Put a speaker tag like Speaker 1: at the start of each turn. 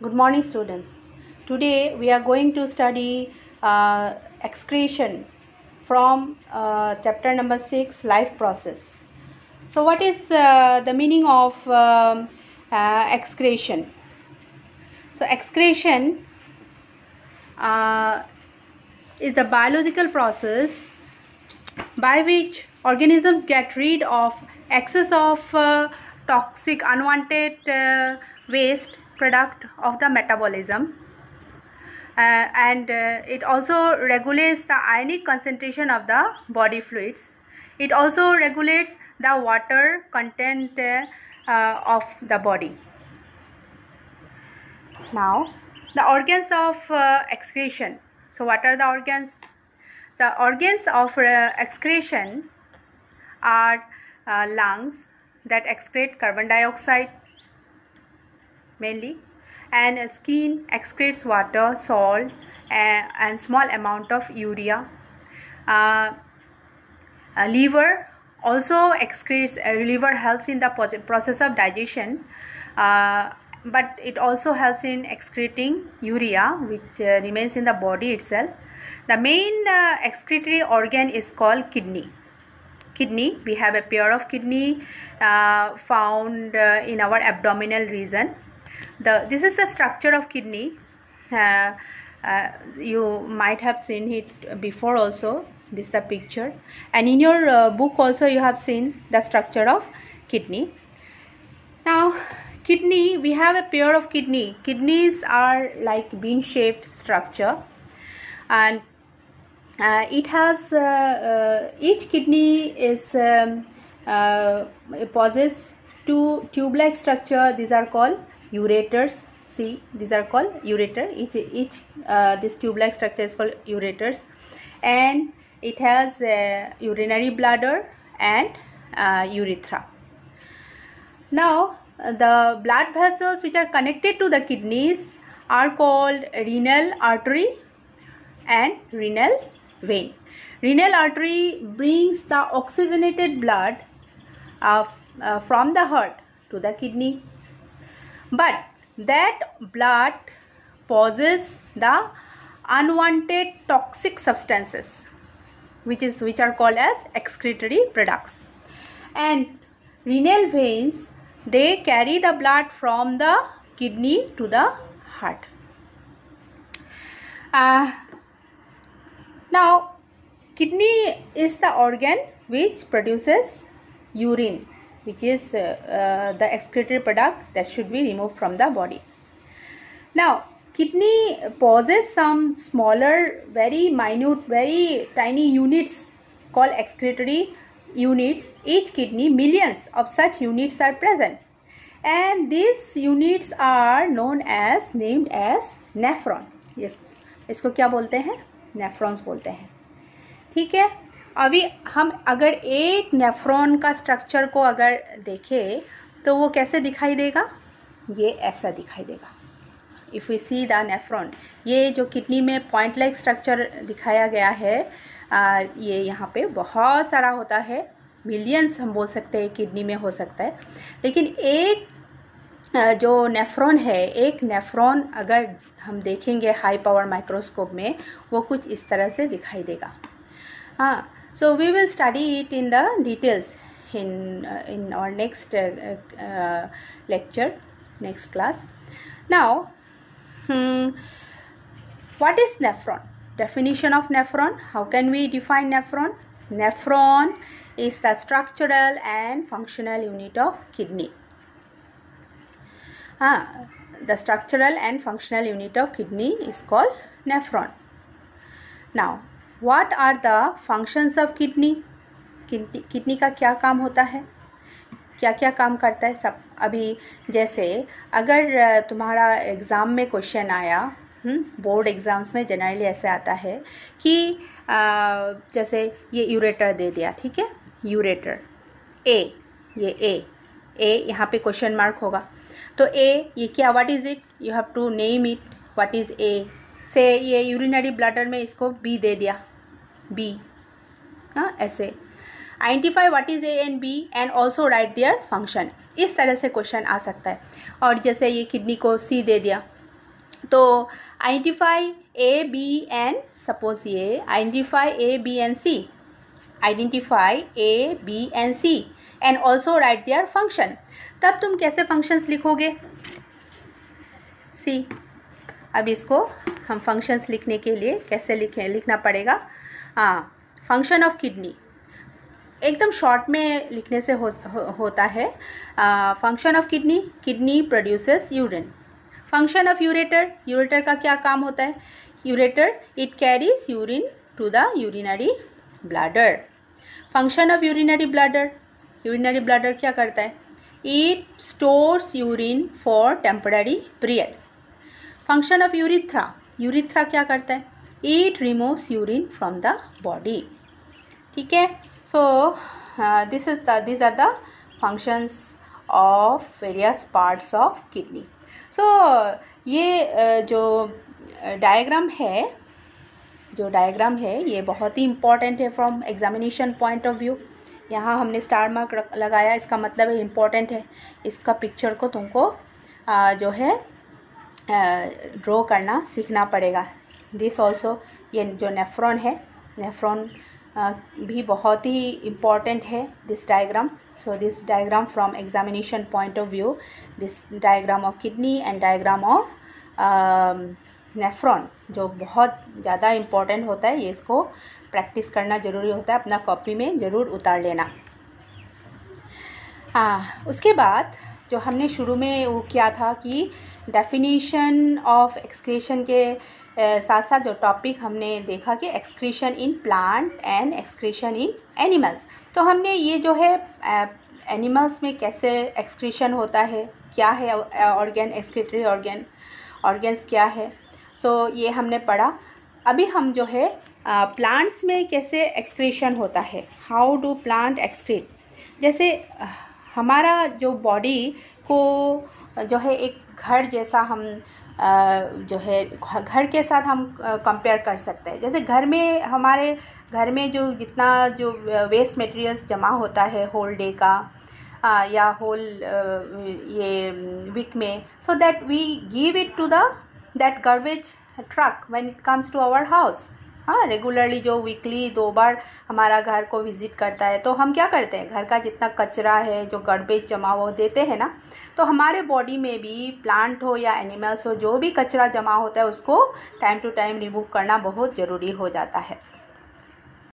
Speaker 1: Good morning, students. Today we are going to study excretion from chapter number 6, life process. So what is the meaning of excretion? So excretion is the biological process by which organisms get rid of excess of toxic unwanted waste product of the metabolism, and it also regulates the ionic concentration of the body fluids. It also regulates the water content of the body. Now, the organs of excretion. So what are the organs? The organs of excretion are lungs that excrete carbon dioxide mainly, and skin excretes water, salt, and small amount of urea. Liver also excretes. Liver helps in the process of digestion, but it also helps in excreting urea, which remains in the body itself. The main excretory organ is called kidney. We have a pair of kidney found in our abdominal region. This is the structure of kidney. You might have seen it before also. This is the picture, and in your book also you have seen the structure of kidney. Now, kidney, we have a pair of kidney. Kidneys are like bean shaped structure, and it has each kidney is possess two tube-like structure. These are called ureters. See, these are called ureter. Each this tube-like structure is called ureters, and it has urinary bladder and urethra. Now, the blood vessels which are connected to the kidneys are called renal artery and renal vein. Renal artery brings the oxygenated blood from the heart to the kidney, but that blood possesses the unwanted toxic substances which are called as excretory products. And renal veins, they carry the blood from the kidney to the heart. Now, kidney is the organ which produces urine, which is the excretory product that should be removed from the body. Now, kidney possesses some smaller, very minute, very tiny units called excretory units. Each kidney, millions of such units are present, and these units are named as nephron. Yes, इसको क्या बोलते हैं? Nephrons बोलते हैं. ठीक है. अभी हम अगर एक नेफ्रॉन का स्ट्रक्चर को अगर देखें तो वो कैसे दिखाई देगा? ये ऐसा दिखाई देगा. If we see the nephron, ये जो किडनी में पॉइंट लाइक स्ट्रक्चर दिखाया गया है, ये यहाँ पे बहुत सारा होता है. मिलियंस हम बोल सकते हैं किडनी में हो सकता है. लेकिन एक जो नेफ्रॉन है, एक नेफ्रॉन अगर हम देखेंगे हाई पावर माइक्रोस्कोप में, वो कुछ इस तरह से दिखाई देगा. हाँ, so we will study it in the details in our next lecture, next class. Now, what is nephron? Definition of nephron. How can we define nephron? Nephron is the structural and functional unit of kidney. The structural and functional unit of kidney is called nephron. Now, what are the functions of kidney? Kidney का क्या काम होता है, क्या क्या काम करता है सब. अभी जैसे अगर तुम्हारा एग्ज़ाम में क्वेश्चन आया, बोर्ड एग्ज़ाम्स में जनरली ऐसे आता है कि जैसे ये यूरेटर दे दिया, ठीक है, यूरेटर ए, ये ए यहाँ पे क्वेश्चन मार्क होगा. तो ए, ये क्या, what is it? You have to name it. What is A? Say ये यूरिनरी ब्लैडर में इसको बी दे दिया, बी. हाँ, ऐसे identify what is A and B and also right their function. इस तरह से क्वेश्चन आ सकता है. और जैसे ये किडनी को सी दे दिया, तो identify A B and, suppose ये identify A B and C, identify A B and C and also right their function. तब तुम कैसे फंक्शंस लिखोगे? सी, अब इसको हम फंक्शंस लिखने के लिए कैसे लिखना पड़ेगा? फंक्शन ऑफ किडनी एकदम शॉर्ट में लिखने से होता है। Function of kidney, kidney produces urine. Function of ureter, ureter का क्या काम होता है? Ureter, it carries urine to the urinary bladder. Function of urinary bladder, urinary bladder क्या करता है? It stores urine for temporary period. Function of urethra, urethra क्या करता है? It removes urine from the body. ठीक है, सो these are the functions of various parts of kidney. so ये जो डायग्राम है ये बहुत ही इम्पॉर्टेंट है from examination point of view. यहाँ हमने स्टार मार्क लगाया, इसका मतलब है इम्पॉर्टेंट है। इसका पिक्चर को तुमको जो है ड्रॉ करना सीखना पड़ेगा। दिस ऑल्सो, ये जो नेफ्रॉन है, नेफ्रॉन भी बहुत ही इम्पॉर्टेंट है this diagram. So this diagram from examination point of view, this diagram of kidney and diagram of nephron जो बहुत ज़्यादा इम्पॉर्टेंट होता है, ये इसको प्रैक्टिस करना ज़रूरी होता है, अपना कॉपी में ज़रूर उतार लेना। उसके बाद जो हमने शुरू में वो किया था कि डेफिनेशन ऑफ एक्सक्रीशन के साथ साथ जो टॉपिक हमने देखा कि excretion in plant and excretion in animals. तो हमने ये जो है एनिमल्स में कैसे एक्सक्रीशन होता है, क्या है ऑर्गन, एक्सक्रीटरी ऑर्गन्स क्या है, सो ये हमने पढ़ा। अभी हम जो है प्लांट्स में कैसे एक्सक्रीशन होता है, हाउ डू प्लांट एक्सक्रीट। जैसे हमारा जो बॉडी को जो है एक घर जैसा हम जो है घर के साथ हम कंपेयर कर सकते हैं। जैसे घर में, हमारे घर में जो जितना जो वेस्ट मटेरियल्स जमा होता है होल डे का या होल ये वीक में, so that we give it to that garbage truck when it comes to our house. Regularly जो वीकली 2 बार हमारा घर को विजिट करता है, तो हम क्या करते हैं, घर का जितना कचरा है, जो गार्बेज जमा वो देते हैं ना। तो हमारे बॉडी में भी प्लांट हो या एनिमल्स हो, जो भी कचरा जमा होता है उसको टाइम टू टाइम रिमूव करना बहुत ज़रूरी हो जाता है।